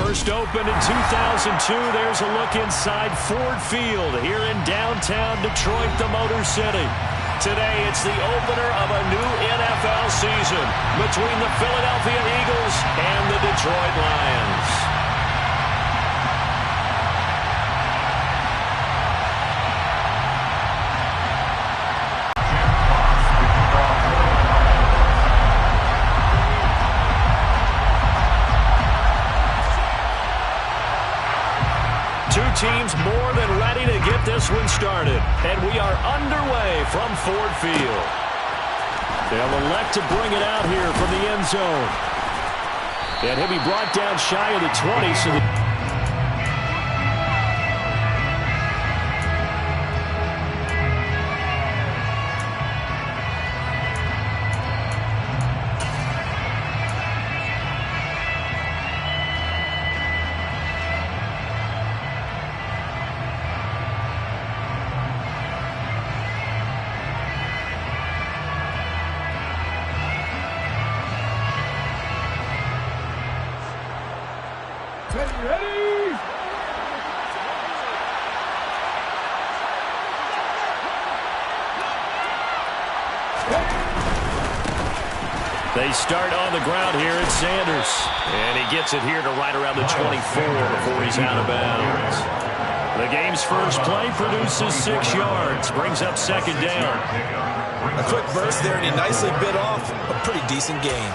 First opened in 2002, there's a look inside Ford Field here in downtown Detroit, the Motor City. Today, it's the opener of a new NFL season between the Philadelphia Eagles and the Detroit Lions. Two teams more than ready to get this one started. And we are underway from Ford Field. They'll elect to bring it out here from the end zone. And he'll be brought down shy of the 20. So they start on the ground here at Sanders. And he gets it here to right around the 24 before he's out of bounds. The game's first play produces 6 yards. Brings up second down. A quick burst there, and he nicely bit off a pretty decent gain.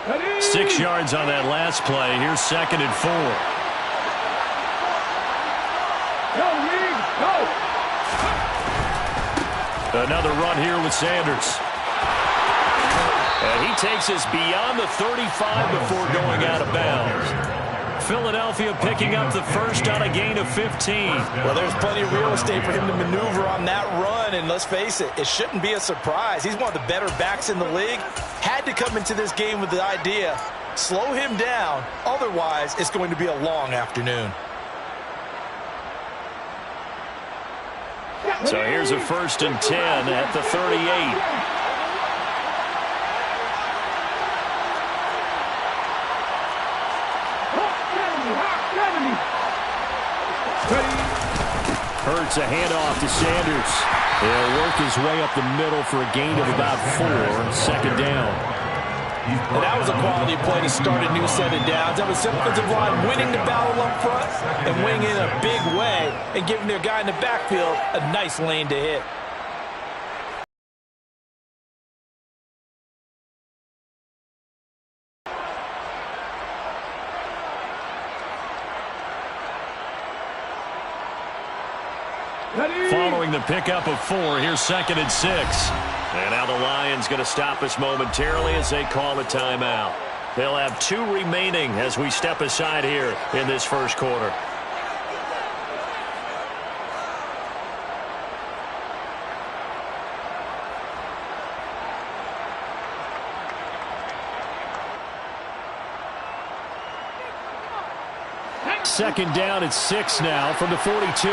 Ready? 6 yards on that last play. Here's second and 4. Go, Reed, go! Another run here with Sanders. And he takes us beyond the 35 before going out of bounds. Philadelphia picking up the first on a gain of 15. Well, there's plenty of real estate for him to maneuver on that run, and let's face it, it shouldn't be a surprise. He's one of the better backs in the league. Had to come into this game with the idea, slow him down, otherwise it's going to be a long afternoon. So here's a 1st and 10 at the 38. Hurts a handoff to Sanders. He'll work his way up the middle for a gain of about 4. Second down. And that was a quality play to start a new set of downs. That was offensive line winning the battle up front and winning in a big way and giving their guy in the backfield a nice lane to hit. Following the pickup of 4, here's second and 6. And now the Lions going to stop us momentarily as they call a timeout. They'll have 2 remaining as we step aside here in this first quarter. Second down at 6 now from the 42.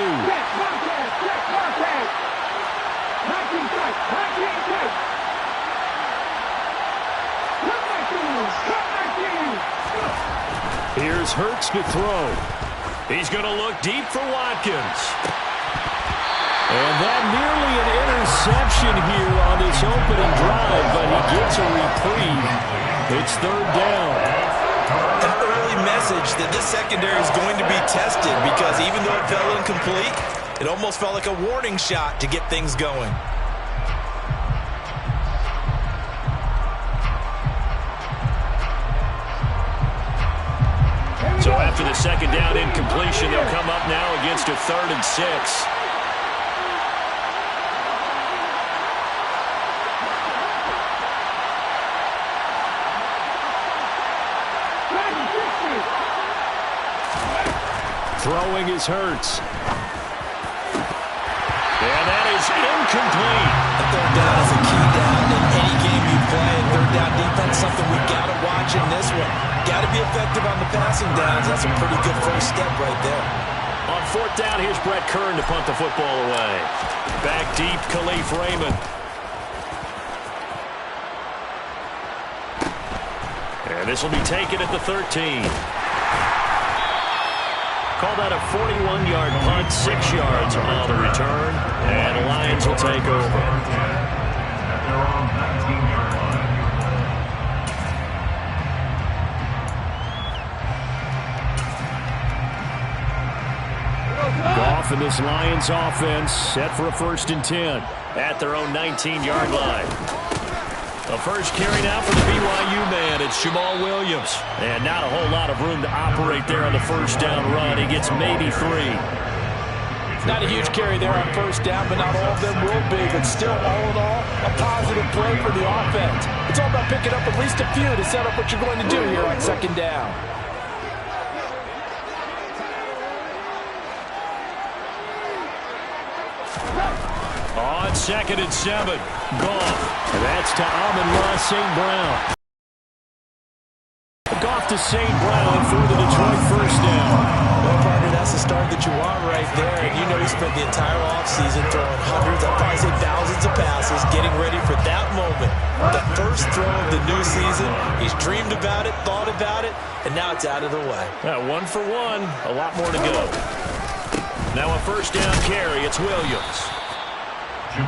Here's Hurts to throw. He's going to look deep for Watkins. And that nearly an interception here on this opening drive, but he gets a reprieve. It's third down. An early message that this secondary is going to be tested because even though it fell incomplete, it almost felt like a warning shot to get things going. So after the second down incompletion, they'll come up now against a 3rd and 6. Throwing is Hurts. And that is incomplete. A third down is a key down in any game you play and third down defense, something we got to watch in this one. Got to be effective on the passing downs. That's a pretty good first step right there. On fourth down, here's Brett Kern to punt the football away. Back deep, Khalif Raymond. And this will be taken at the 13. Call that a 41-yard punt, 6 yards on the return. And the Lions will take over. Goff and this Lions offense set for a 1st and 10 at their own 19-yard line. The first carry now for the BYU man. It's Jamal Williams. And not a whole lot of room to operate there on the first down run. He gets maybe 3. Not a huge carry there on first down, but not all of them will be. But still, all in all, a positive play for the offense. It's all about picking up at least a few to set up what you're going to do here on 2nd down. On 2nd and 7, Goff. And that's to Amon-Ra St. Brown. Goff to St. Brown for the Detroit first down. Well, partner, that's the start that you want right there. And you know he spent the entire offseason throwing hundreds, I'd probably say thousands of passes, getting ready for that moment. The first throw of the new season. He's dreamed about it, thought about it, and now it's out of the way. 1 for 1, a lot more to go. Now a first down carry, it's Williams.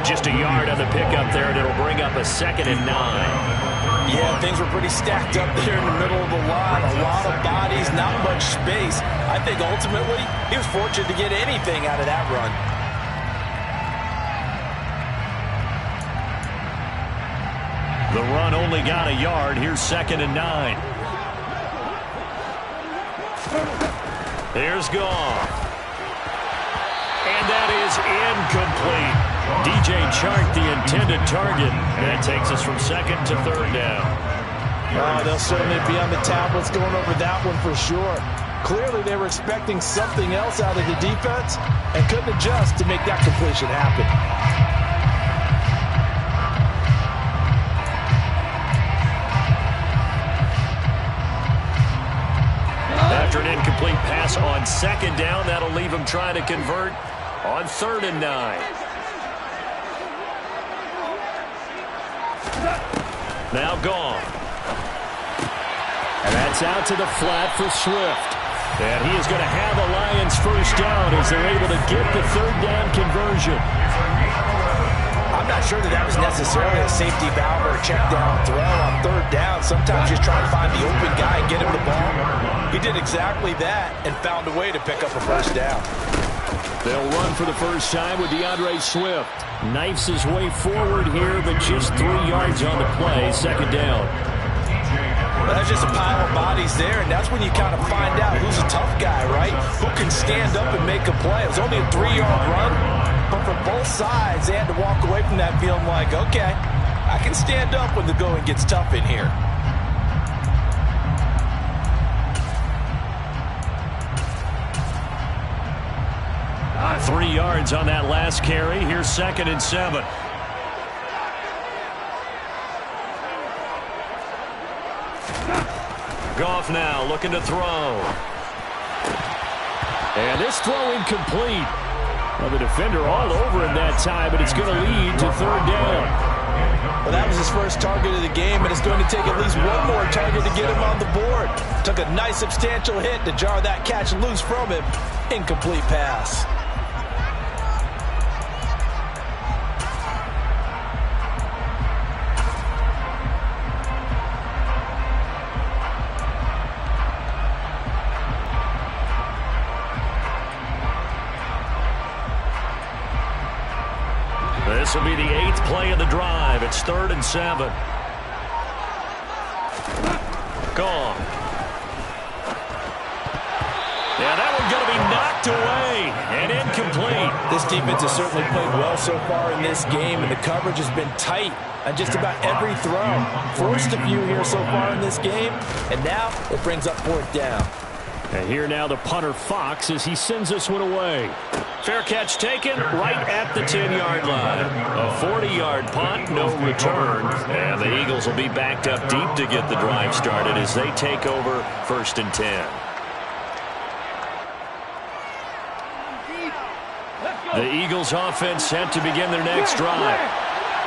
Just a yard on the pickup there, and it'll bring up a 2nd and 9. Yeah, things were pretty stacked up there in the middle of the line. A lot of bodies, not much space. I think ultimately he was fortunate to get anything out of that run. The run only got a yard. Here's 2nd and 9. Here's Goff. And that is incomplete. DJ Chark, the intended target. That takes us from 2nd to 3rd down. They'll certainly be on the tablets going over that one for sure. Clearly they were expecting something else out of the defense and couldn't adjust to make that completion happen. After an incomplete pass on 2nd down, that'll leave him trying to convert on 3rd and 9. Now Goff. And that's out to the flat for Swift. And he is going to have a Lions first down as they're able to get the 3rd down conversion. I'm not sure that was necessarily a safety valve or a check down throw on 3rd down. Sometimes just try to find the open guy and get him the ball. He did exactly that and found a way to pick up a first down. They'll run for the first time with DeAndre Swift. Knifes his way forward here, but just 3 yards on the play. 2nd down. Well, that's just a pile of bodies there, and that's when you kind of find out who's a tough guy, right? Who can stand up and make a play. It was only a 3-yard run, but for both sides, they had to walk away from that feeling like, okay, I can stand up when the going gets tough in here. Ah, 3 yards on that last carry. Here's 2nd and 7. Goff now looking to throw. And this throw incomplete. Well, the defender all over him that time, but it's going to lead to 3rd down. Well, that was his first target of the game, and it's going to take at least one more target to get him on the board. Took a nice substantial hit to jar that catch loose from him. Incomplete pass. This will be the 8th play of the drive. It's 3rd and 7. Gone. Yeah, that one's going to be knocked away and incomplete. This defense has certainly played well so far in this game, and the coverage has been tight on just about every throw. Forced a few here so far in this game, and now it brings up 4th down. And here now the punter Fox as he sends this one away. Fair catch taken right at the 10-yard line. A 40-yard punt, no return. And the Eagles will be backed up deep to get the drive started as they take over 1st and 10. The Eagles offense set to begin their next drive.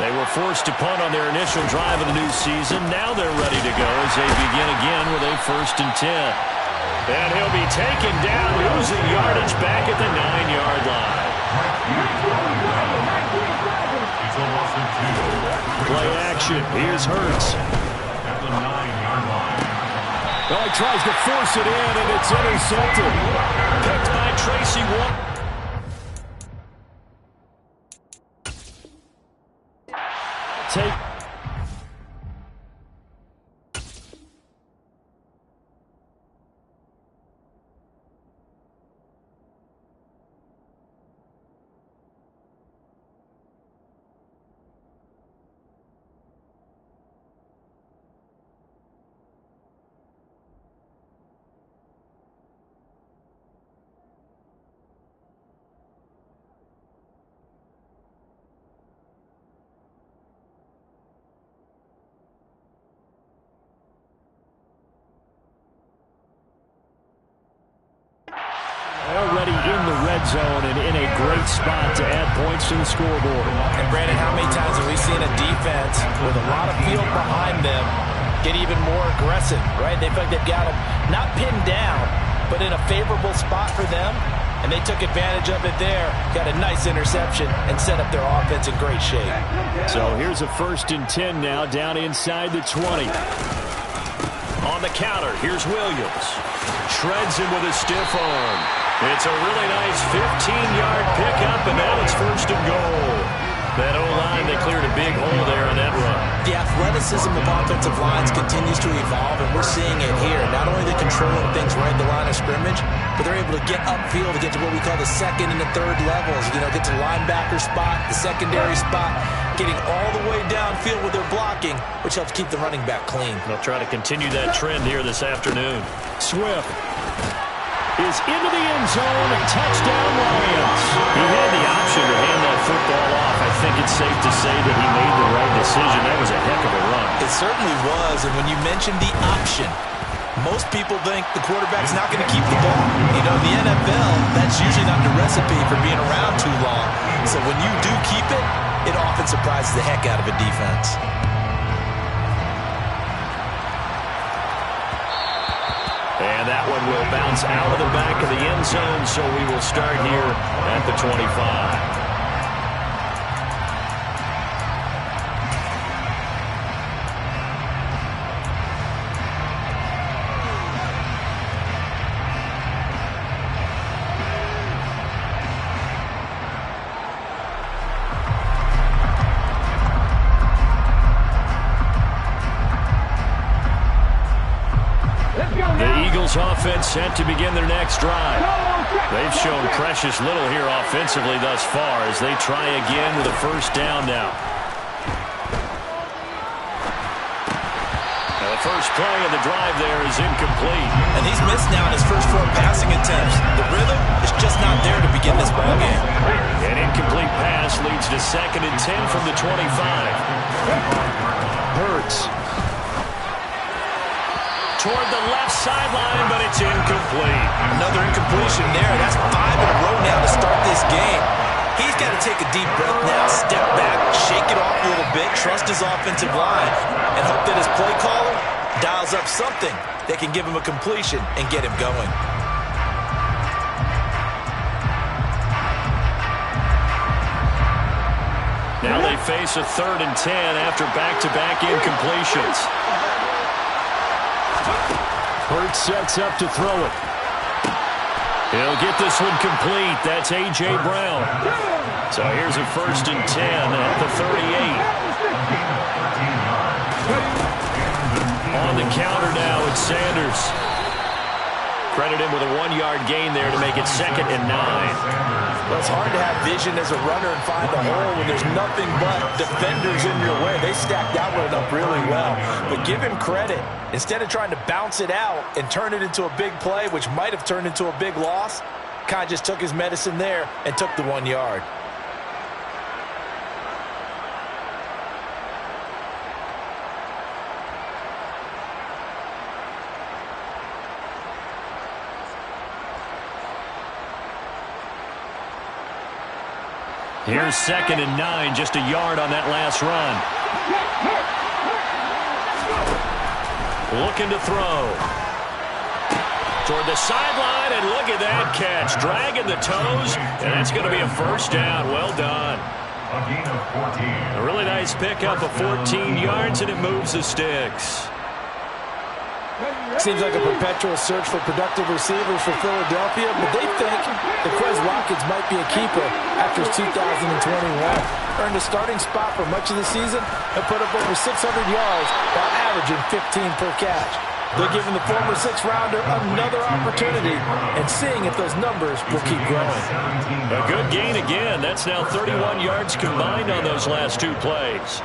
They were forced to punt on their initial drive of the new season. Now they're ready to go as they begin again with a 1st and 10. And he'll be taken down, losing yardage back at the 9-yard line. Play action. Here's Hurts. At the 9-yard line. Well, he tries to force it in, and it's intercepted. Picked by Tracy Walker. Take. Already in the red zone and in a great spot to add points to the scoreboard. And Brandon, how many times have we seen a defense with a lot of field behind them get even more aggressive, right? They feel like they've got them not pinned down, but in a favorable spot for them, and they took advantage of it there, got a nice interception, and set up their offense in great shape. So here's a 1st and 10 now down inside the 20. On the counter, here's Williams. Shreds him with a stiff arm. It's a really nice 15-yard pickup, and now it's 1st and goal. That O-line, they cleared a big hole there on that run. The athleticism of offensive lines continues to evolve, and we're seeing it here. Not only are they controlling things right at the line of scrimmage, but they're able to get upfield to get to what we call the 2nd and the 3rd levels. You know, get to the linebacker spot, the secondary spot, getting all the way downfield with their blocking, which helps keep the running back clean. They'll try to continue that trend here this afternoon. Swift is into the end zone. Touchdown, Lions. He had the option to hand that football off. I think it's safe to say that he made the right decision. That was a heck of a run. It certainly was, and when you mentioned the option, most people think the quarterback's not going to keep the ball. You know, in the NFL, that's usually not the recipe for being around too long. So when you do keep it, it often surprises the heck out of a defense. And that one will bounce out of the back of the end zone, so we will start here at the 25. Offense set to begin their next drive. They've shown precious little here offensively thus far as they try again with a 1st down now. Now the first play of the drive there is incomplete. And he's missed now in his first 4 passing attempts. The rhythm is just not there to begin this ballgame. An incomplete pass leads to 2nd and 10 from the 25. Hurts toward the left sideline, but it's incomplete. Another incompletion there. That's 5 in a row now to start this game. He's got to take a deep breath now, step back, shake it off a little bit, trust his offensive line, and hope that his play caller dials up something that can give him a completion and get him going. Now they face a 3rd and 10 after back-to-back incompletions. Hurts sets up to throw it. He'll get this one complete. That's A.J. Brown. So here's a 1st and 10 at the 38. On the counter now, it's Sanders. Credit him with a 1-yard gain there to make it 2nd and 9. Well, it's hard to have vision as a runner and find a hole when there's nothing but defenders in your way. They stacked that one up really well. But give him credit. Instead of trying to bounce it out and turn it into a big play, which might have turned into a big loss, kind of just took his medicine there and took the 1 yard. Here's 2nd and 9, just a yard on that last run. Looking to throw. Toward the sideline, and look at that catch. Dragging the toes, and that's going to be a 1st down. Well done. A gain of 14. A really nice pickup of 14 yards, and it moves the sticks. Seems like a perpetual search for productive receivers for Philadelphia, but they think that Quez Watkins might be a keeper after 2021. Earned a starting spot for much of the season and put up over 600 yards while averaging 15 per catch. They're giving the former 6th-rounder another opportunity and seeing if those numbers will keep growing. A good gain again. That's now 31 yards combined on those last 2 plays.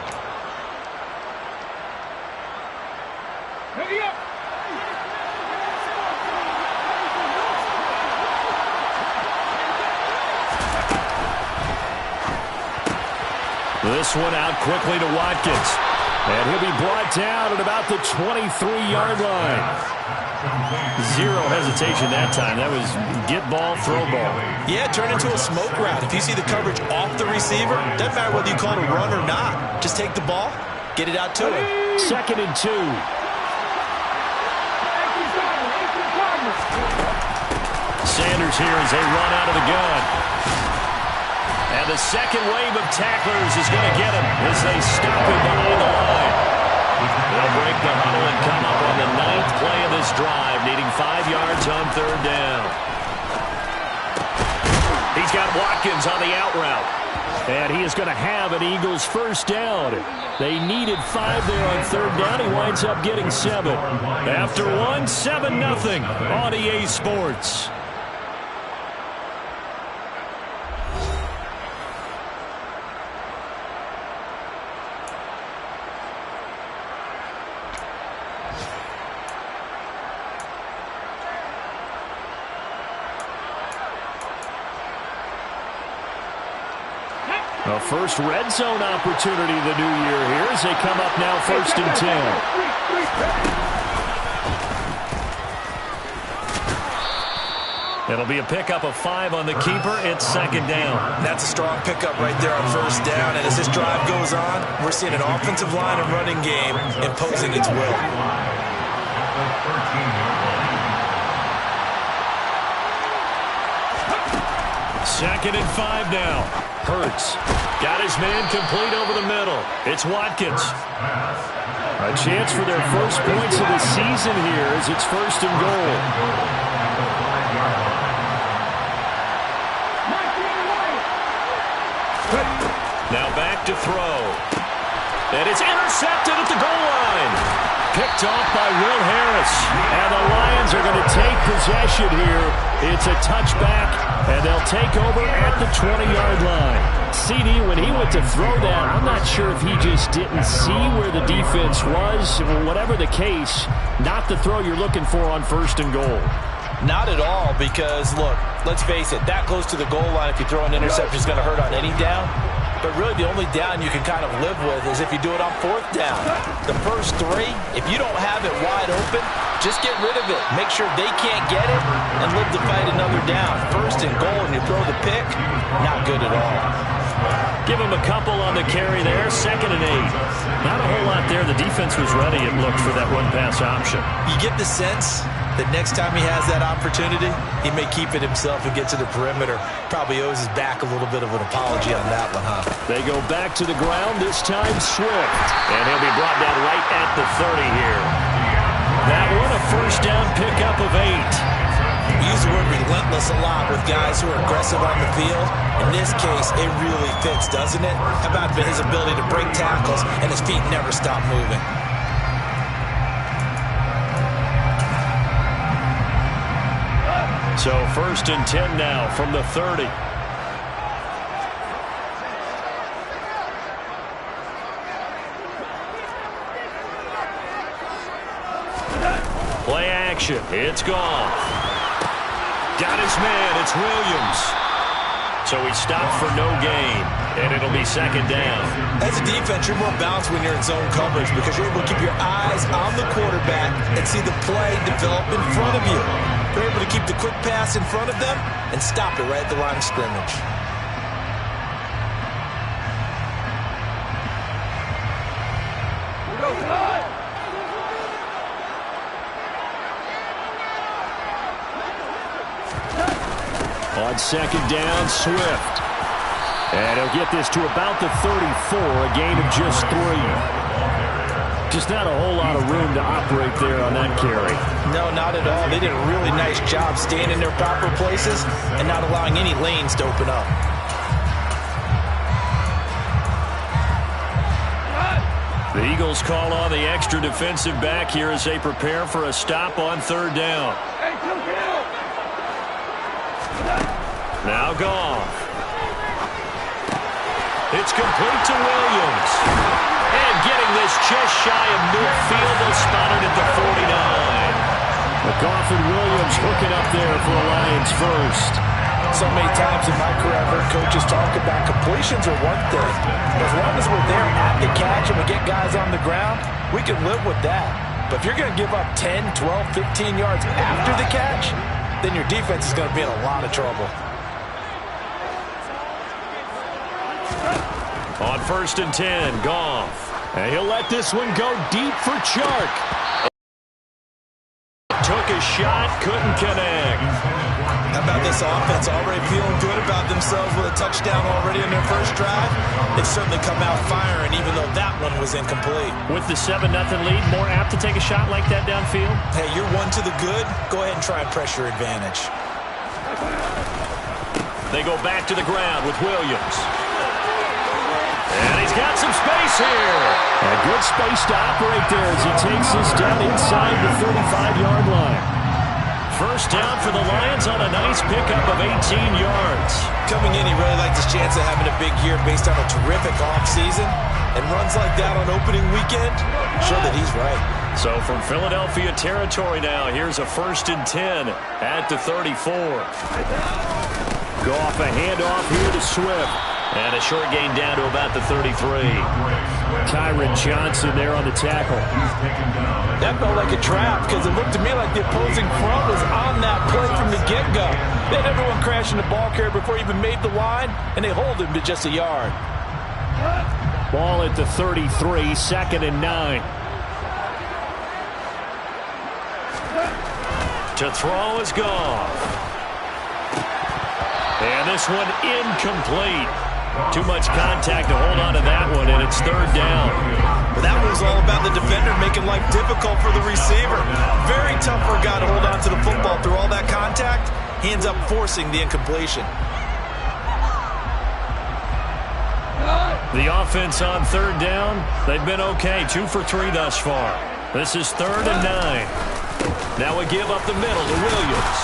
This one out quickly to Watkins. And he'll be brought down at about the 23-yard line. Zero hesitation that time. That was get ball, throw ball. Yeah, turn into a smoke route. If you see the coverage off the receiver, doesn't matter whether you call it a run or not. Just take the ball, get it out to him. 2nd and 2. Sanders here as they run out of the gun. And the second wave of tacklers is going to get him as they stop him behind the line. They'll break the huddle and come up on the 9th play of this drive, needing 5 yards on 3rd down. He's got Watkins on the out route. And he is going to have an Eagles 1st down. They needed 5 there on 3rd down. He winds up getting 7. After 1, 7-0 on EA Sports. A first red zone opportunity the new year here as they come up now 1st and 10. It'll be a pickup of 5 on the keeper. It's 2nd down. That's a strong pickup right there on 1st down. And as this drive goes on, we're seeing an offensive line and running game imposing its will. 2nd and 5 now. Hurts got his man complete over the middle. It's Watkins. A chance for their first points of the season here as it's 1st and goal. Now back to throw. And it's intercepted at the goal line. Picked off by Will Harris. And the Lions are going to take possession here. It's a touchback, and they'll take over at the 20-yard line. CD, when he went to throw that, I'm not sure if he just didn't see where the defense was. Whatever the case, not the throw you're looking for on 1st and goal. Not at all, because, look, let's face it, that close to the goal line, if you throw an interception, is going to hurt on any down. But really, the only down you can kind of live with is if you do it on 4th down. The first 3, if you don't have it wide open, just get rid of it. Make sure they can't get it and live to fight another down. 1st and goal, and you throw the pick, not good at all. Give him a couple on the carry there. 2nd and 8. Not a whole lot there. The defense was ready, it looked, for that run-pass option. You get the sense that next time he has that opportunity, he may keep it himself and get to the perimeter. Probably owes his back a little bit of an apology on that one, huh? They go back to the ground, this time Swift. And he'll be brought down right at the 30 here. That one, a 1st down pickup of 8. We use the word relentless a lot with guys who are aggressive on the field. In this case, it really fits, doesn't it? How about his ability to break tackles and his feet never stop moving? So 1st and 10 now from the 30. Play action. It's gone. Got his man. It's Williams. So he stopped for no gain, and it'll be 2nd down. As a defense, you're more balanced when you're in zone coverage because you're able to keep your eyes on the quarterback and see the play develop in front of you. You're able to keep the quick pass in front of them and stop it right at the line of scrimmage. On 2nd down, Swift. And he'll get this to about the 34, a gain of just 3. Just not a whole lot of room to operate there on that carry. No, not at all. They did a really nice job staying in their proper places and not allowing any lanes to open up. The Eagles call on the extra defensive back here as they prepare for a stop on 3rd down. Now Goff. It's complete to Williams. And getting this just shy of midfield, they'll spot it at the 49. Goff and Williams hooking up there for a Lions first. So many times in my career, I've heard coaches talk about completions are one thing. As long as we're there at the catch and we get guys on the ground, we can live with that. But if you're going to give up 10, 12, 15 yards after the catch, then your defense is going to be in a lot of trouble. On 1st and 10, Goff. And he'll let this one go deep for Chark. Took a shot, couldn't connect. How about this offense already feeling good about themselves with a touchdown already in their first drive? They've certainly come out firing, even though that one was incomplete. With the 7-0 lead, more apt to take a shot like that downfield? Hey, you're one to the good. Go ahead and try and press your advantage. They go back to the ground with Williams. And he's got some space here. A good space to operate there as he takes this down inside the 35-yard line. First down for the Lions on a nice pickup of 18 yards. Coming in, he really liked his chance of having a big year based on a terrific offseason. And runs like that on opening weekend, show that he's right. So from Philadelphia territory now, here's a 1st and 10 at the 34. Go off a handoff here to Swift. And a short gain down to about the 33. Tyron Johnson there on the tackle. That felt like a trap because it looked to me like the opposing front was on that play from the get-go. They had everyone crashing the ball carrier before he even made the line, and they hold him to just a yard. Ball at the 33, 2nd and 9. To throw is Goff. And this one incomplete. Too much contact to hold on to that one, and it's 3rd down. Well, that was all about the defender making life difficult for the receiver. Very tough for a guy to hold on to the football through all that contact. He ends up forcing the incompletion. The offense on 3rd down, they've been okay. 2 for 3 thus far. This is 3rd and 9. Now we give up the middle to Williams.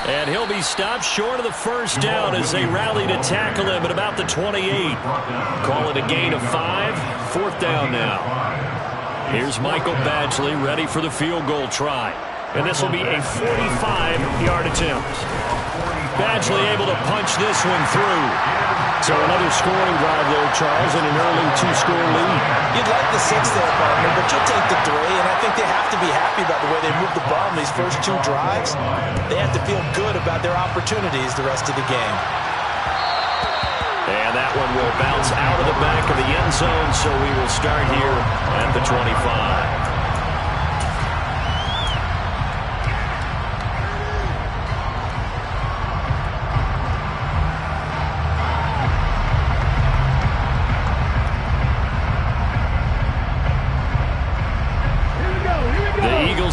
And he'll be stopped short of the first down as they rally to tackle him at about the 28. Call it a gain of 5. 4th down now. Here's Michael Badgley ready for the field goal try. And this will be a 45-yard attempt. Badgley able to punch this one through. So another scoring drive there, Charles, and an early 2-score lead. You'd like the 6 there, partner, but you'll take the 3, and I think they have to be happy about the way they moved the ball in these first 2 drives. They have to feel good about their opportunities the rest of the game. And that one will bounce out of the back of the end zone, so we will start here at the 25.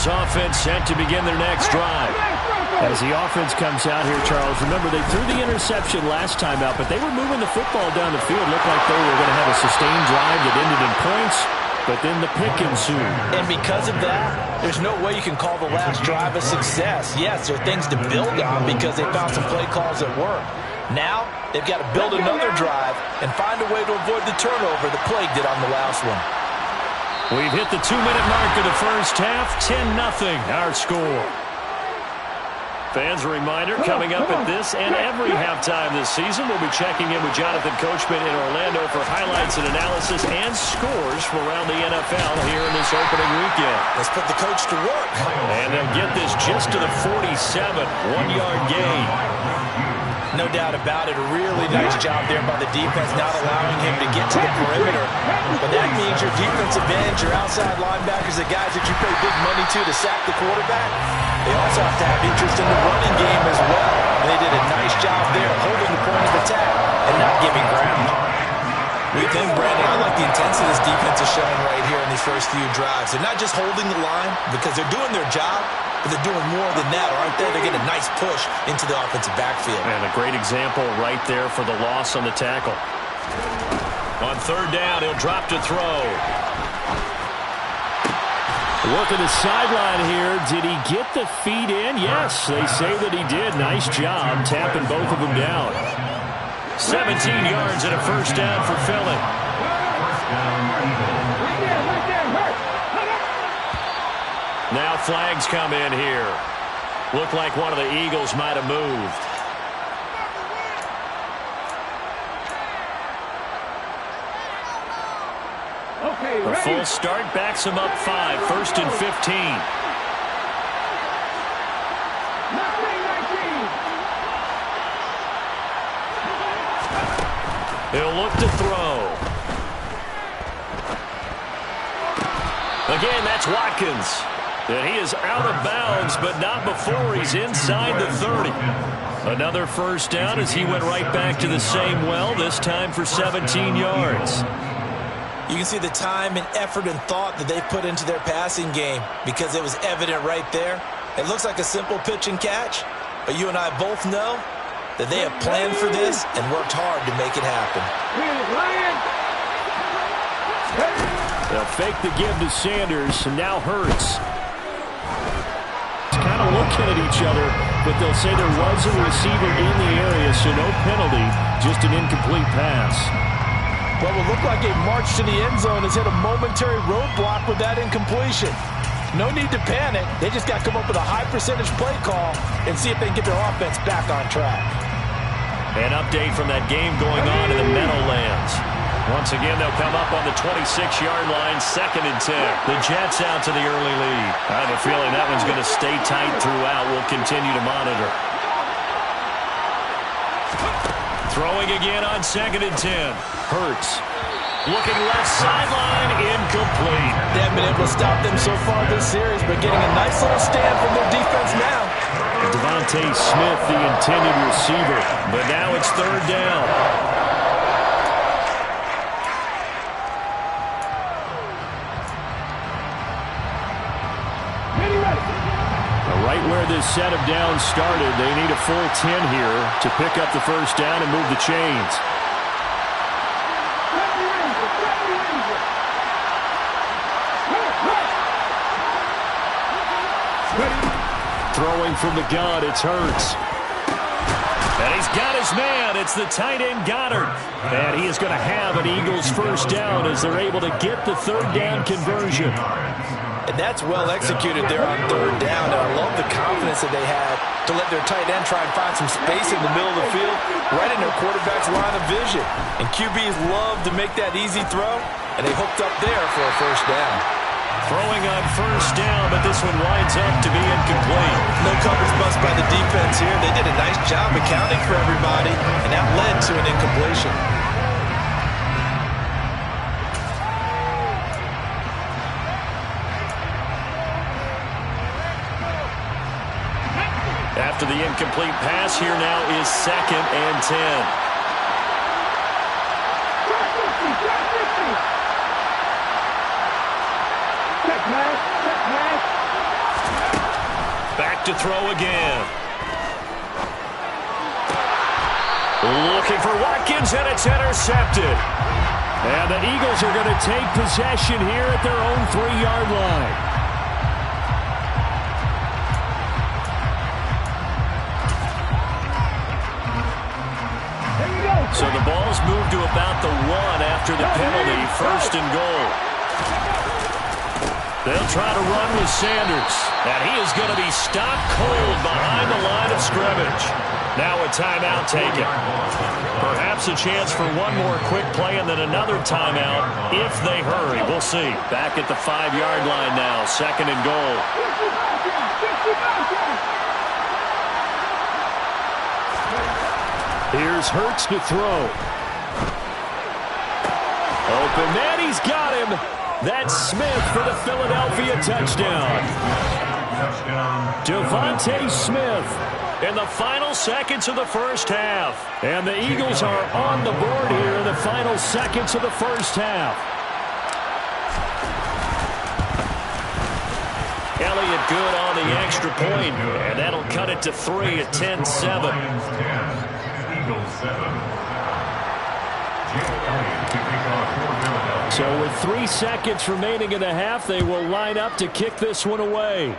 Offense set to begin their next drive. As the offense comes out here, Charles, remember they threw the interception last time out, but they were moving the football down the field. Looked like they were going to have a sustained drive that ended in points. but then the pick ensued. And because of that, there's no way you can call the last drive a success. Yes, there are things to build on because they found some play calls that work. Now, they've got to build another drive and find a way to avoid the turnover that plagued it on the last one. We've hit the 2-minute mark of the first half. 10-0 our score. Fans, a reminder, coming up at this and every halftime this season, we'll be checking in with Jonathan Coachman in Orlando for highlights and analysis and scores from around the NFL here in this opening weekend. Let's put the coach to work. And they'll get this just to the 47, 1-yard gain. No doubt about it. A really nice job there by the defense, not allowing him to get to the perimeter. But that means your defensive ends, your outside linebackers, the guys that you pay big money to sack the quarterback, they also have to have interest in the running game as well. And they did a nice job there holding the point of attack and not giving ground. We think, Brandon, I like the intensity this defense is showing right here in these first few drives. They're not just holding the line because they're doing their job, but they're doing more than that, aren't they? They're getting a nice push into the offensive backfield. And a great example right there for the loss on the tackle. On third down, he'll drop to throw. Working the sideline here. Did he get the feet in? Yes, they say that he did. Nice job tapping both of them down. 17 yards and a first down for Philly. Now flags come in here. Looked like one of the Eagles might have moved. The full start backs him up 5. 1st and 15. He'll look to throw. Again, that's Watkins. And he is out of bounds, but not before he's inside the 30. Another first down as he went right back to the same well, this time for 17 yards. You can see the time and effort and thought that they put into their passing game because it was evident right there. It looks like a simple pitch and catch, but you and I both know that they have planned for this and worked hard to make it happen. They'll fake the give to Sanders, and now Hurts. Kind of looking at each other, but they'll say there was a receiver in the area, so no penalty, just an incomplete pass. Well, it looked like a march to the end zone has hit a momentary roadblock with that incompletion. No need to panic. They just got to come up with a high percentage play call and see if they can get their offense back on track. An update from that game going on in the Meadowlands. Once again, they'll come up on the 26-yard line, 2nd and 10. The Jets out to the early lead. I have a feeling that one's going to stay tight throughout. We'll continue to monitor. Throwing again on 2nd and 10. Hurts. Looking left sideline, incomplete. They haven't been able to stop them so far this series, but getting a nice little stand from their defense now. Devontae Smith, the intended receiver, but now it's 3rd down. Right where this set of downs started, they need a full 10 here to pick up the first down and move the chains. Throwing from the gun, it's Hurts. And he's got his man. It's the tight end Goddard. And he is going to have an Eagles first down as they're able to get the 3rd down conversion. And that's well executed there on 3rd down. And I love the confidence that they had to let their tight end try and find some space in the middle of the field, right in their quarterback's line of vision. And QBs love to make that easy throw, and they hooked up there for a first down. Throwing on first down, but this one winds up to be incomplete. No coverage bust by the defense here. They did a nice job accounting for everybody, and that led to an incompletion. After the incomplete pass, here now is 2nd and 10. Back to throw again. Looking for Watkins, and it's intercepted. And the Eagles are going to take possession here at their own 3-yard line. So the ball's moved to about the 1 after the penalty, 1st and goal. They'll try to run with Sanders, and he is going to be stopped cold behind the line of scrimmage. Now a timeout taken. Perhaps a chance for one more quick play and then another timeout if they hurry. We'll see. Back at the 5-yard line now, 2nd and goal. Here's Hurts to throw. Open man, he's got him. That's Smith for the Philadelphia touchdown. Devontae Smith in the final seconds of the first half. And the Eagles are on the board here in the final seconds of the first half. Elliott good on the extra point, and that'll cut it to 3 at 10-7. So with 3 seconds remaining in the half, they will line up to kick this one away.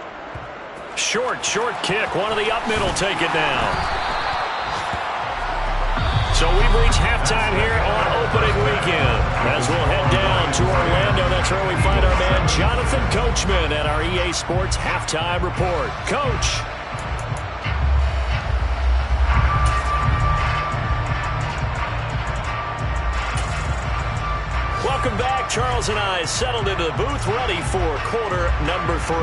Short kick. One of the up middle take it down. So we've reached halftime here on opening weekend. As we'll head down to Orlando, that's where we find our man Jonathan Coachman at our EA Sports Halftime Report. Coach. Welcome back. Charles and I settled into the booth, ready for quarter number 3.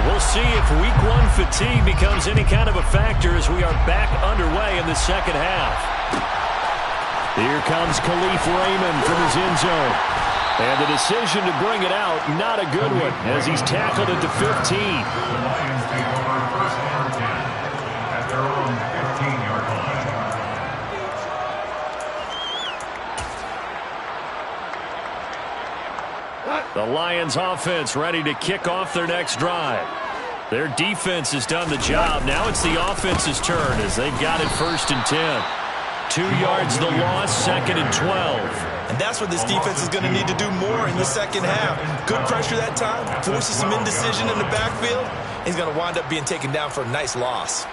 We'll see if week 1 fatigue becomes any kind of a factor as we are back underway in the second half. Here comes Khalif Raymond from his end zone. And the decision to bring it out, not a good one, as he's tackled at the 15. The Lions take over first and 10 at their own 15-yard line. The Lions offense ready to kick off their next drive. Their defense has done the job. Now it's the offense's turn as they've got it 1st and 10. 2 yards the loss, 2nd and 12. And that's what this defense is going to need to do more in the second half. Good pressure that time, forces some indecision in the backfield. He's going to wind up being taken down for a nice loss.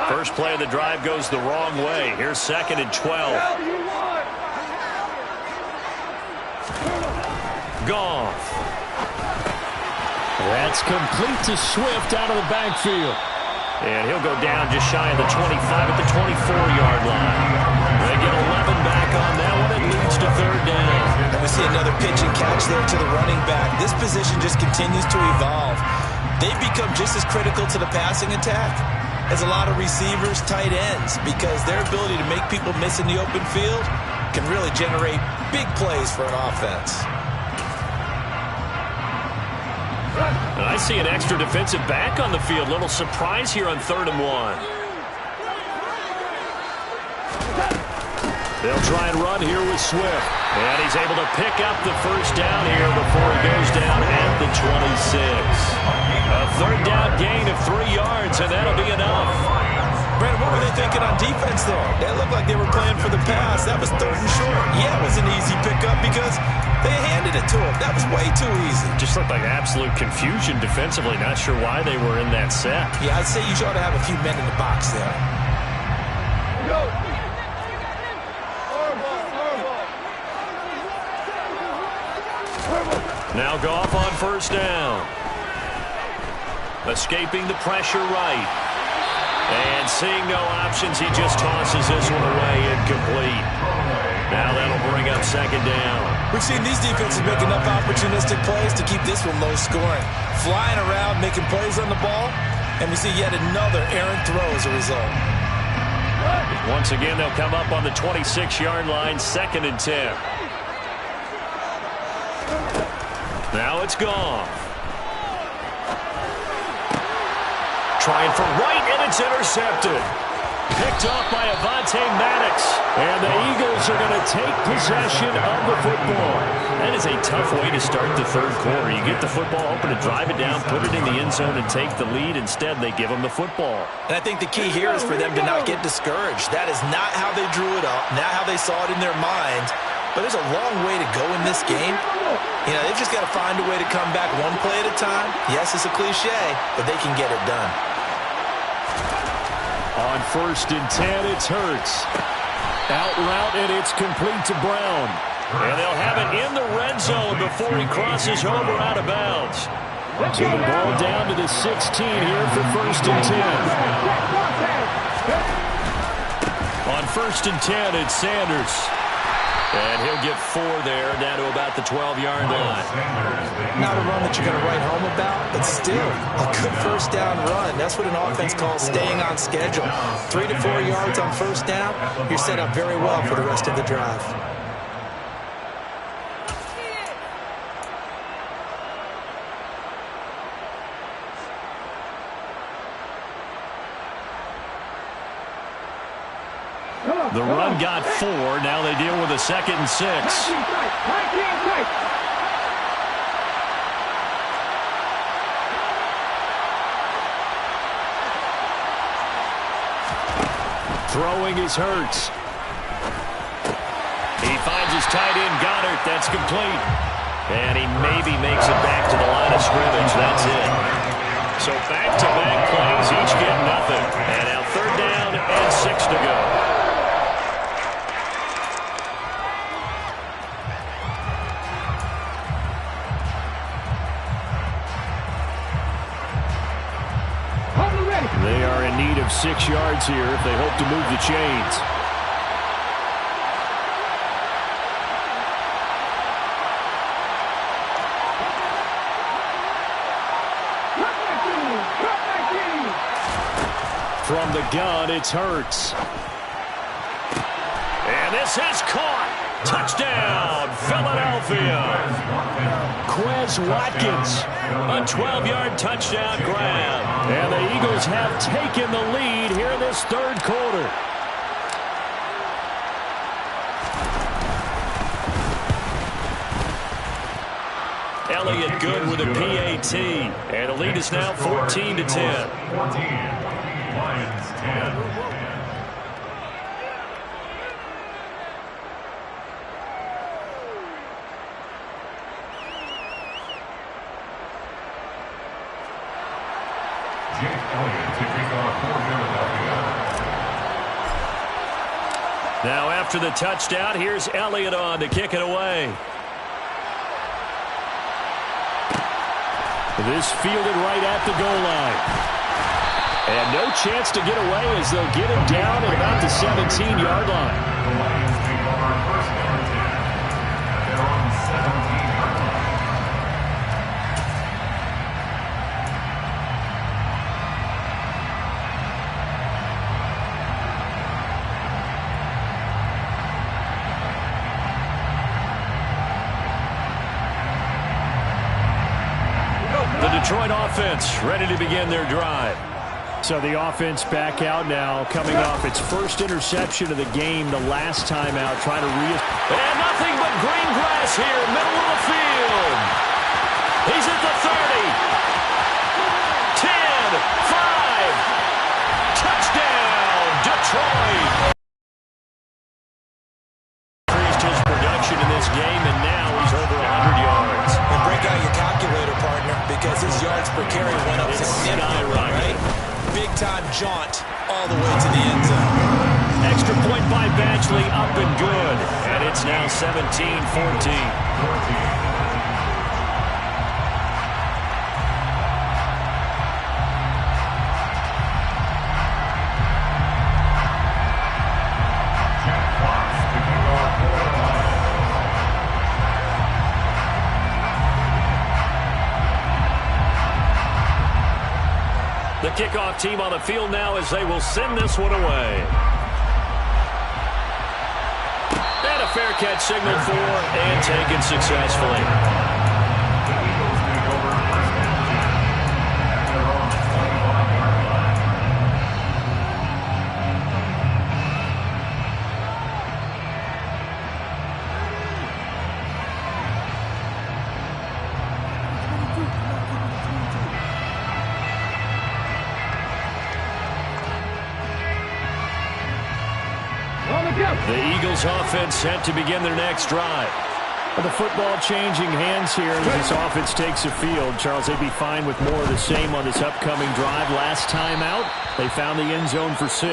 First play of the drive goes the wrong way. Here's 2nd and 12. Goff. That's complete to Swift out of the backfield. And he'll go down just shy of the 25 at the 24-yard line. They get 11 back on that one. It leads to 3rd down. And we see another pitch and catch there to the running back. This position just continues to evolve. They've become just as critical to the passing attack as a lot of receivers, tight ends, because their ability to make people miss in the open field can really generate big plays for an offense. And I see an extra defensive back on the field. Little surprise here on 3rd and 1. They'll try and run here with Swift. And he's able to pick up the 1st down here before he goes down at the 26. A 3rd down gain of 3 yards, and that'll be enough. Brandon, what were they thinking on defense there? They looked like they were playing for the pass. That was 3rd and short. Yeah, it was an easy pickup because they handed it to him. That was way too easy. Just looked like absolute confusion defensively. Not sure why they were in that set. Yeah, I'd say you ought to have a few men in the box there. Go. Now Goff on 1st down. Escaping the pressure right. And seeing no options, he just tosses this one away incomplete. Now that'll bring up 2nd down. We've seen these defenses make enough opportunistic plays to keep this one low scoring. Flying around, making plays on the ball, and we see yet another errant throw as a result. Once again, they'll come up on the 26-yard line, 2nd and 10. Now it's Goff. Trying for right, and it's intercepted. Picked off by Avonte Maddox. And the Eagles are going to take possession of the football. That is a tough way to start the third quarter. You get the football, hoping to drive it down, put it in the end zone, and take the lead. Instead, they give them the football. And I think the key here is for them to not get discouraged. That is not how they drew it up, not how they saw it in their minds. But there's a long way to go in this game. You know, they've just got to find a way to come back one play at a time. Yes, it's a cliche, but they can get it done. On 1st and 10, it's Hurts. Out route, and it's complete to Brown. And they'll have it in the red zone before he crosses over out of bounds. So the ball down to the 16 here for 1st and 10. On 1st and 10, it's Sanders. And he'll get 4 there, down to about the 12-yard line. Not a run that you're going to write home about, but still a good first down run. That's what an offense calls staying on schedule. 3 to 4 yards on first down, you're set up very well for the rest of the drive. The run got 4. Now they deal with a 2nd and 6. Throwing is Hurts. He finds his tight end, Goddard. That's complete. And he maybe makes it back to the line of scrimmage. That's it. So back-to-back plays, each get nothing. And now 3rd down and 6 to go. They are in need of 6 yards here if they hope to move the chains. From the gun, it's Hurts. And this is caught. Touchdown, Philadelphia. Quez Watkins, a 12-yard touchdown grab. And the Eagles have taken the lead here in this 3rd quarter. Elliott good with a PAT. And the lead is now 14 to 10. 14, Lions 10. Now after the touchdown, here's Elliott on to kick it away. This fielded right at the goal line. And no chance to get away as they'll get him down at about the 17-yard line. The Lions take over 1st and 10. They're on the 17-yard line. The Detroit offense ready to begin their drive. So the offense back out now, coming off its first interception of the game the last time out, trying to and nothing but green grass here, middle of the field. He's at the 30. 10, 5. Touchdown, Detroit. Increased his production in this game, and now he's over 100 yards. And break out your calculator, partner, because his yards per carry went up significantly, right? Big-time jaunt all the way to the end zone. Extra point by Batchley, up and good. And it's now 17-14. The kickoff team on the field now as they will send this one away. And a fair catch signaled for and taken successfully. The Eagles offense set to begin their next drive. Well, the football changing hands here as this offense takes the field. Charles, they'd be fine with more of the same on this upcoming drive. Last time out, they found the end zone for 6.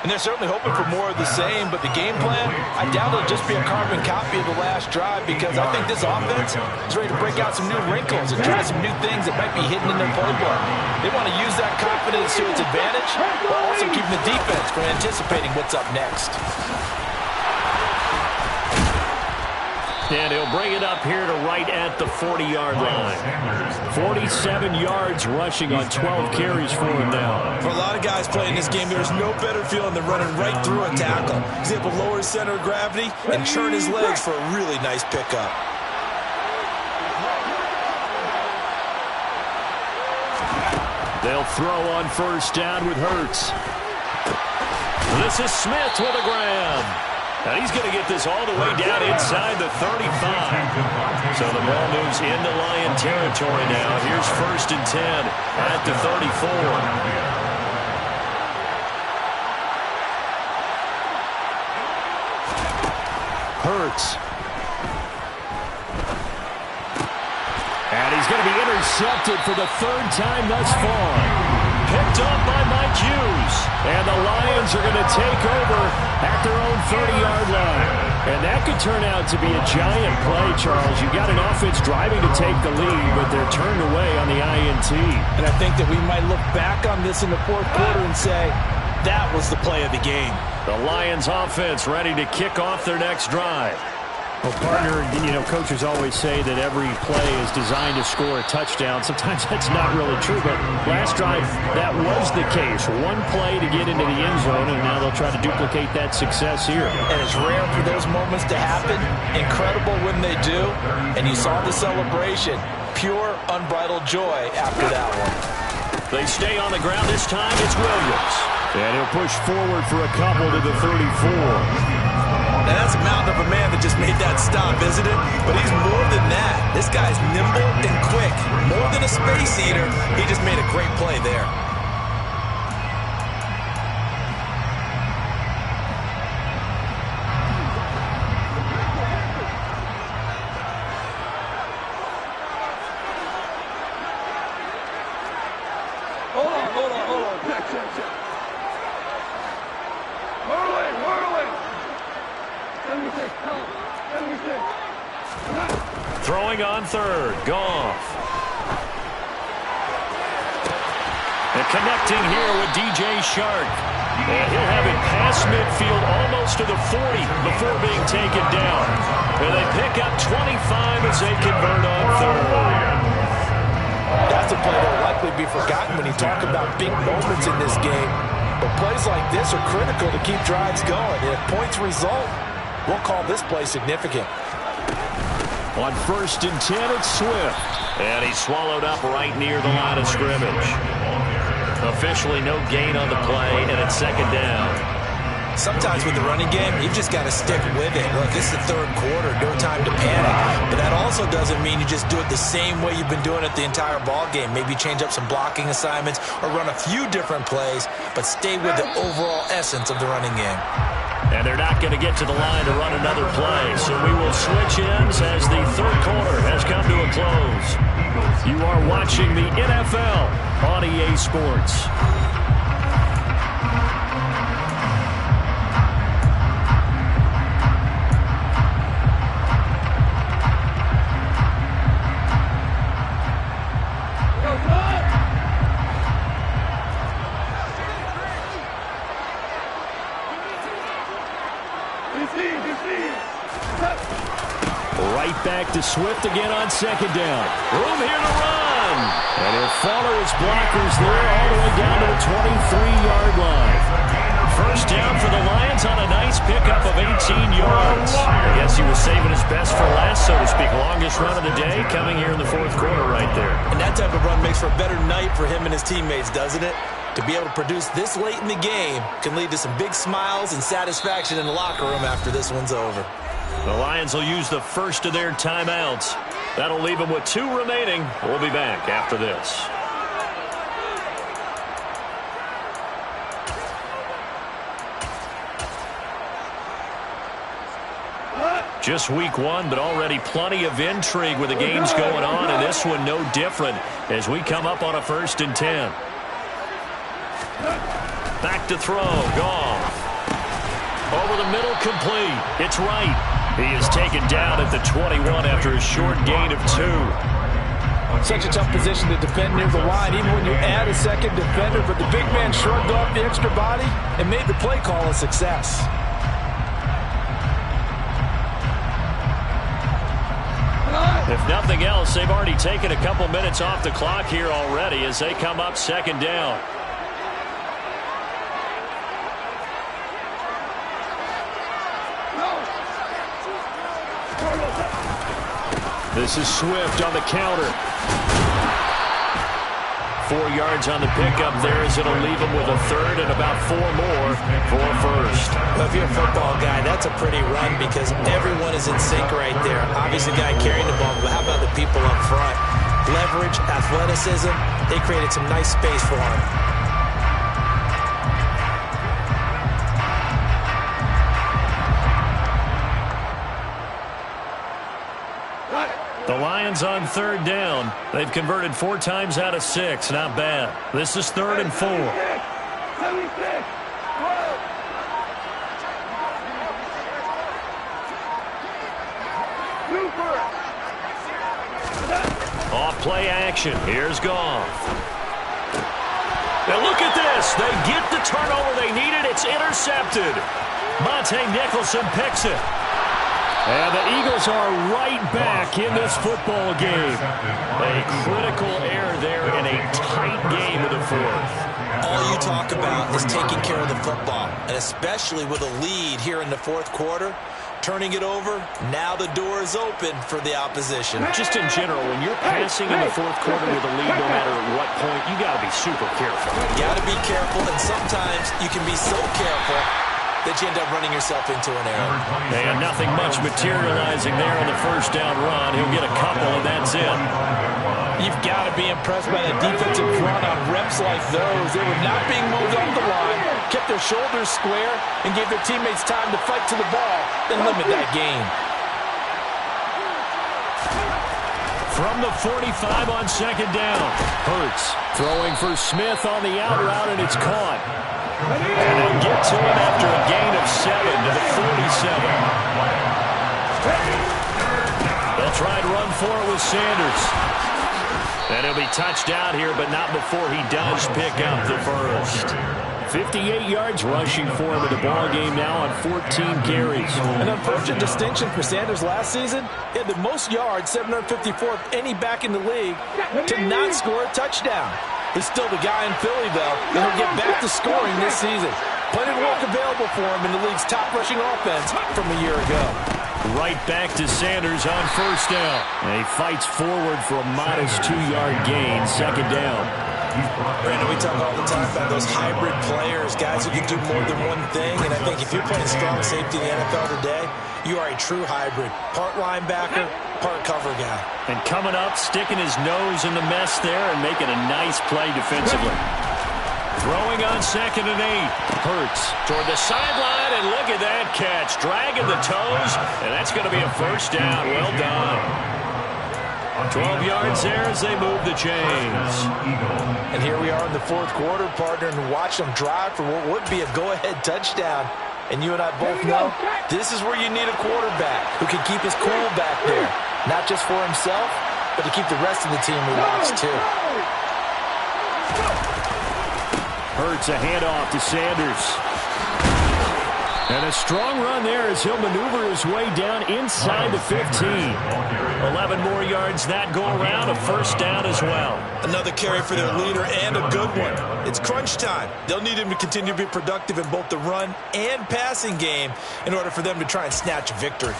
And they're certainly hoping for more of the same, but the game plan, I doubt it'll just be a carbon copy of the last drive, because I think this offense is ready to break out some new wrinkles and try some new things that might be hidden in their playbook. They want to use that confidence to its advantage, while also keeping the defense from anticipating what's up next. And he'll bring it up here to right at the 40-yard line. 47 yards rushing on 12 carries for him now. For a lot of guys playing this game, there's no better feeling than running right through a tackle. He's able to lower his center of gravity and churn his legs for a really nice pickup. They'll throw on first down with Hurts. This is Smith with a grab. Now he's going to get this all the way down inside the 35. So the ball moves into Lion territory now. Here's 1st and 10 at the 34. Hurts. And he's going to be intercepted for the 3rd time thus far. Picked up by Mike Hughes. And the Lions are going to take over at their own 30-yard line. And that could turn out to be a giant play, Charles. You've got an offense driving to take the lead, but they're turned away on the INT. And I think that we might look back on this in the 4th quarter and say, that was the play of the game. The Lions offense ready to kick off their next drive. Well, partner, coaches always say that every play is designed to score a touchdown. Sometimes that's not really true, but last drive, that was the case. One play to get into the end zone, and now they'll try to duplicate that success here. And it's rare for those moments to happen. Incredible when they do. And you saw the celebration. Pure, unbridled joy after that one. They stay on the ground this time. It's Williams. And he'll push forward for a couple to the 34. Now, that's a mountain of a man that just made that stop, isn't it? But he's more than that. This guy's nimble and quick. More than a space eater, he just made a great play there. Hold on. Throwing on 3rd, Goff. And connecting here with DJ Shark. And he'll have it past midfield almost to the 40 before being taken down. And they pick up 25 as they convert on 3rd. That's a play that will likely be forgotten when you talk about big moments in this game. But plays like this are critical to keep drives going. And if points result, we'll call this play significant. On 1st and 10, it's Swift. And he's swallowed up right near the line of scrimmage. Officially no gain on the play, and it's 2nd down. Sometimes with the running game, you've just got to stick with it. Look, this is the 3rd quarter, no time to panic. But that also doesn't mean you just do it the same way you've been doing it the entire ball game. Maybe change up some blocking assignments or run a few different plays, but stay with the overall essence of the running game. And they're not going to get to the line to run another play. So we will switch ends as the 3rd quarter has come to a close. You are watching the NFL on EA Sports. Right back to Swift again on 2nd down. Room here to run. And he'll follow his blockers there all the way down to the 23-yard line. 1st down for the Lions on a nice pickup of 18 yards. I guess he was saving his best for last, so to speak. Longest run of the day coming here in the 4th quarter right there. And that type of run makes for a better night for him and his teammates, doesn't it? To be able to produce this late in the game can lead to some big smiles and satisfaction in the locker room after this one's over. The Lions will use the first of their timeouts. That'll leave them with 2 remaining. We'll be back after this. Just week 1, but already plenty of intrigue with the games going on, and this one no different as we come up on a 1st and 10. Back to throw. Goff. Over the middle, complete. It's right. He is taken down at the 21 after a short gain of 2. Such a tough position to defend near the line, even when you add a second defender, but the big man shrugged off the extra body and made the play call a success. If nothing else, they've already taken a couple minutes off the clock here already as they come up 2nd down. This is Swift on the counter. 4 yards on the pickup there as it'll leave him with a 3rd and about 4 more for a 1st. Well, if you're a football guy, that's a pretty run because everyone is in sync right there. Obviously, the guy carrying the ball, but how about the people up front? Leverage, athleticism, they created some nice space for him. The Lions on 3rd down. They've converted 4 times out of 6. Not bad. This is 3rd and 4. Off play action. Here's Goff. Now look at this. They get the turnover they needed. It's intercepted. Monte Nicholson picks it. And the Eagles are right back in this football game. A critical error there in a tight game of the 4th. All you talk about is taking care of the football, and especially with a lead here in the 4th quarter. Turning it over, now the door is open for the opposition. Just in general, when you're passing in the 4th quarter with a lead, no matter at what point, you got to be super careful. You got to be careful, and sometimes you can be so careful that you end up running yourself into an error. And nothing much materializing there on the 1st down run. He'll get a couple, and that's it. You've got to be impressed by the defensive front on reps like those. They were not being moved off the line, kept their shoulders square, and gave their teammates time to fight to the ball and limit that gain. From the 45 on 2nd down. Hurts throwing for Smith on the out route, and it's caught. And they'll get to him after a gain of 7 to the 47. They'll try and run for it with Sanders. And he'll be touched out here, but not before he does pick up the 1st. 58 yards rushing for him in the ball game now on 14 carries. An unfortunate distinction for Sanders last season. He had the most yards, 754 of any back in the league, to not score a touchdown. He's still the guy in Philly, though, and he'll get back to scoring this season. Plenty of work available for him in the league's top rushing offense from a year ago. Right back to Sanders on 1st down. And he fights forward for a modest 2-yard gain, 2nd down. Brandon, we talk all the time about those hybrid players, guys who can do more than one thing, and I think if you're playing strong safety in the NFL today, you are a true hybrid. Part linebacker, part cover guy. And coming up, sticking his nose in the mess there and making a nice play defensively. Throwing on 2nd and 8. Hurts toward the sideline, and look at that catch. Dragging the toes, and that's going to be a 1st down. Well done. 12 yards there as they move the chains. And here we are in the 4th quarter, partner, and watch them drive for what would be a go-ahead touchdown. And you and I both know this is where you need a quarterback who can keep his cool back there. Not just for himself, but to keep the rest of the team relaxed, too. Hurts a handoff to Sanders. And a strong run there as he'll maneuver his way down inside the 15. 11 more yards that go around, a 1st down as well. Another carry for their leader and a good one. It's crunch time. They'll need him to continue to be productive in both the run and passing game in order for them to try and snatch a victory.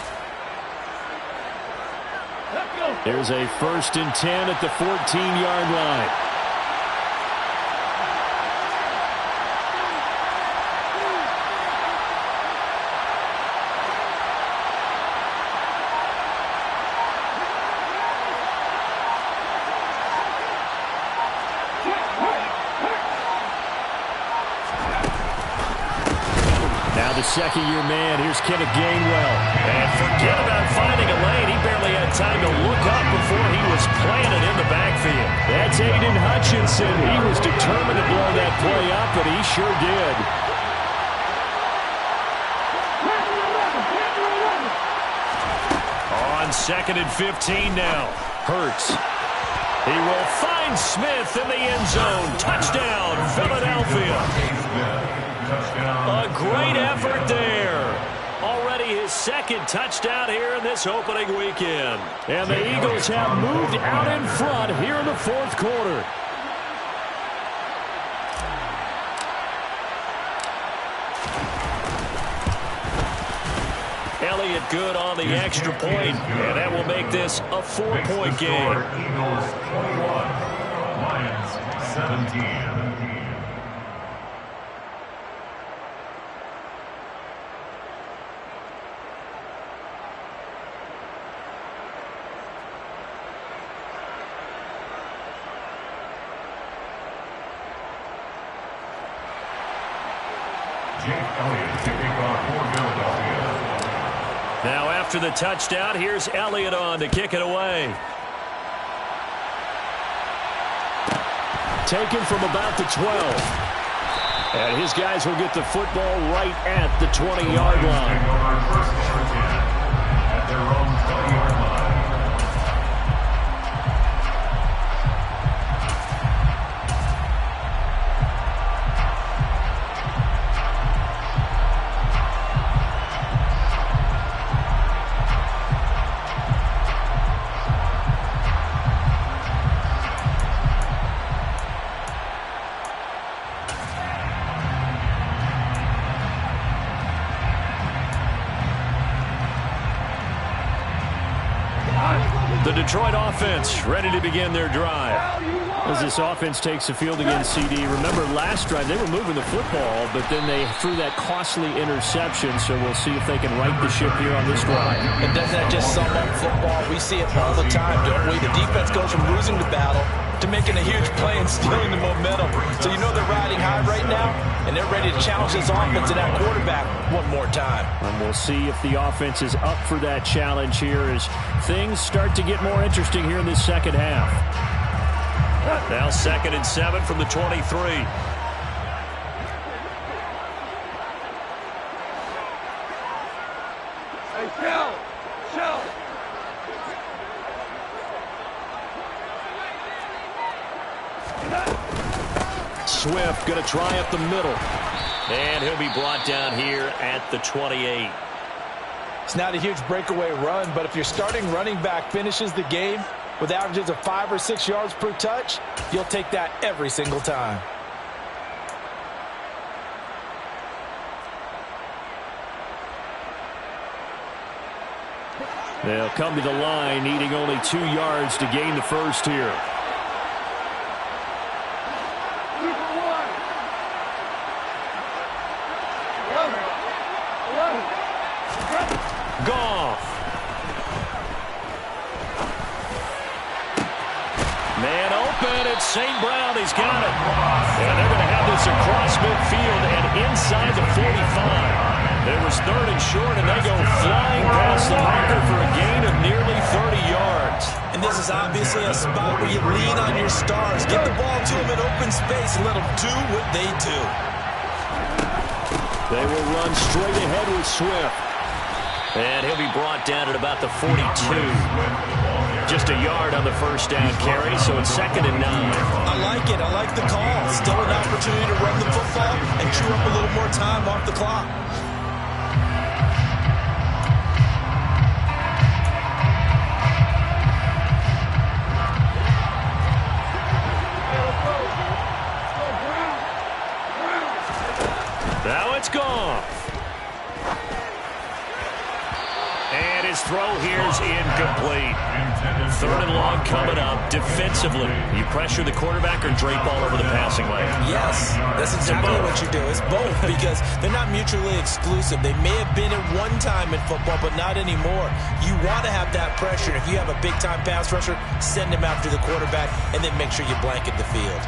There's a 1st and 10 at the 14-yard line. Now the second-year man. Here's Kenneth Gainwell. And forget about finding a lane. He barely had time to look up before he was planted in the backfield. That's Aiden Hutchinson. He was determined to blow that play up, and he sure did. On 2nd and 15 now. Hurts. He will find Smith in the end zone. Touchdown, Philadelphia. A great effort there. Already his second touchdown here in this opening weekend. And the Eagles have moved out in front here in the fourth quarter. Elliott good on the extra point, and that will make this a 4-point game. Eagles 21, Lions 17. Now after the touchdown, here's Elliott on to kick it away. Taken from about the 12. And his guys will get the football right at the 20-yard line. At their own 20-yard line. The Detroit offense ready to begin their drive. As this offense takes the field against CD, remember last drive they were moving the football, but then they threw that costly interception, so we'll see if they can right the ship here on this drive. And doesn't that just sum up football? We see it all the time, don't we? The defense goes from losing the battle to making a huge play and stealing the momentum. So you know they're riding high right now, and they're ready to challenge this offense and that quarterback one more time. And we'll see if the offense is up for that challenge here as things start to get more interesting here in this second half. Now 2nd and 7 from the 23. Swift going to try up the middle. And he'll be brought down here at the 28. It's not a huge breakaway run, but if your starting running back finishes the game with averages of 5 or 6 yards per touch, you'll take that every single time. They'll come to the line needing only 2 yards to gain the first here. Goff. Man open, it's St. Brown. He's got it. And they're going to have this across midfield and inside the 45. It was 3rd and short, and they go flying past the marker for a gain of nearly 30 yards. And this is obviously a spot where you lean on your stars. Get the ball to them in open space and let them do what they do. They will run straight ahead with Swift. And he'll be brought down at about the 42. Just a yard on the first down carry, so it's 2nd and 9. I like it. I like the call. Still an opportunity to run the football and chew up a little more time off the clock. Now it's gone. And his throw here is incomplete. 3rd and long coming up. Defensively, you pressure the quarterback or drape all over the passing lane? Yes, that's exactly what you do. It's both because they're not mutually exclusive. They may have been at one time in football, but not anymore. You want to have that pressure. If you have a big-time pass rusher, send him after the quarterback and then make sure you blanket the field.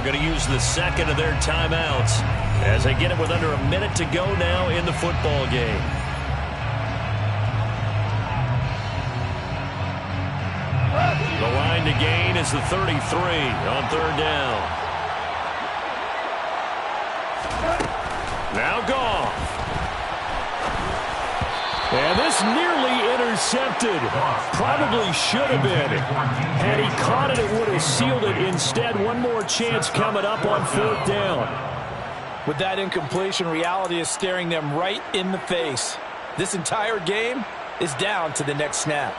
going to use the second of their timeouts as they get it with under a minute to go now in the football game. The line to gain is the 33 on third down. Now Goff. And this nearly intercepted. Probably should have been. Had he caught it, it would have sealed it. Instead, one more chance coming up on fourth down. With that incompletion, reality is staring them right in the face. This entire game is down to the next snap.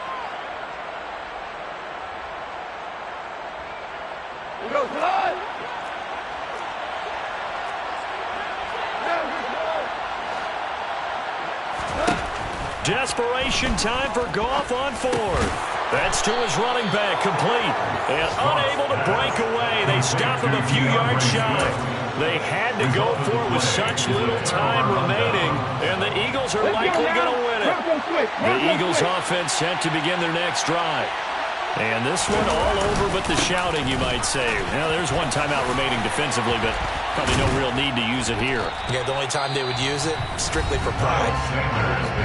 Desperation time for Goff on fourth. That's to his running back, complete. And unable to break away. They stop him a few yards shy. They had to go for it with such little time remaining. And the Eagles are likely going to win it. The Eagles offense set to begin their next drive. And this one all over but the shouting, you might say. Now, there's one timeout remaining defensively, but probably no real need to use it here. Yeah, the only time they would use it, strictly for pride.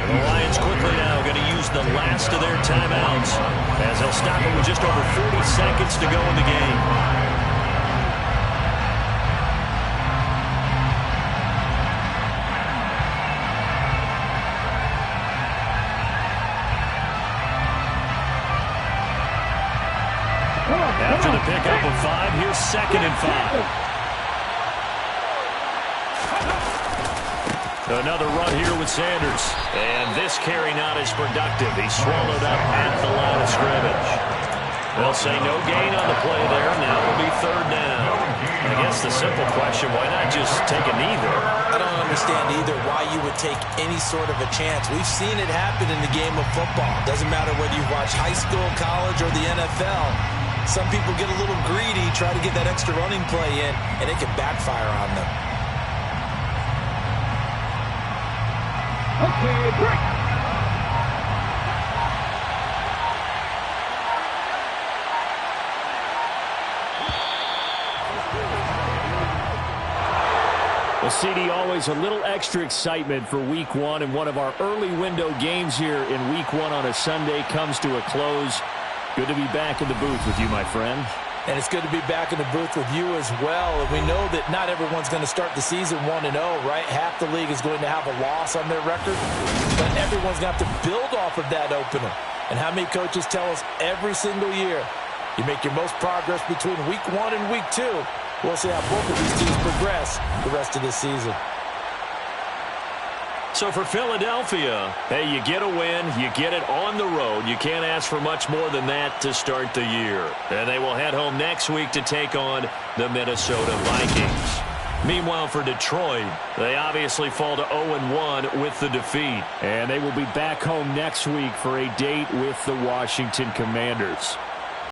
The Lions quickly now going to use the last of their timeouts as they'll stop it with just over 40 seconds to go in the game. After the pickup of 5, here's 2nd and 5. Another run here with Sanders. And this carry not as productive. He's swallowed up at the line of scrimmage. They'll say no gain on the play there. Now it'll be third down. I guess the simple question, why not just take a knee there? I don't understand either why you would take any sort of a chance. We've seen it happen in the game of football. Doesn't matter whether you watch high school, college, or the NFL. Some people get a little greedy, try to get that extra running play in, and it can backfire on them. Okay, break. Well, CD, always a little extra excitement for Week 1, and one of our early window games here in Week 1 on a Sunday comes to a close. Good to be back in the booth with you, my friend. And it's good to be back in the booth with you as well. And we know that not everyone's going to start the season 1-0, right? Half the league is going to have a loss on their record. But everyone's going to have to build off of that opener. And how many coaches tell us every single year, you make your most progress between Week 1 and Week 2. We'll see how both of these teams progress the rest of this season. So for Philadelphia, hey, you get a win, you get it on the road. You can't ask for much more than that to start the year. And they will head home next week to take on the Minnesota Vikings. Meanwhile, for Detroit, they obviously fall to 0-1 with the defeat. And they will be back home next week for a date with the Washington Commanders.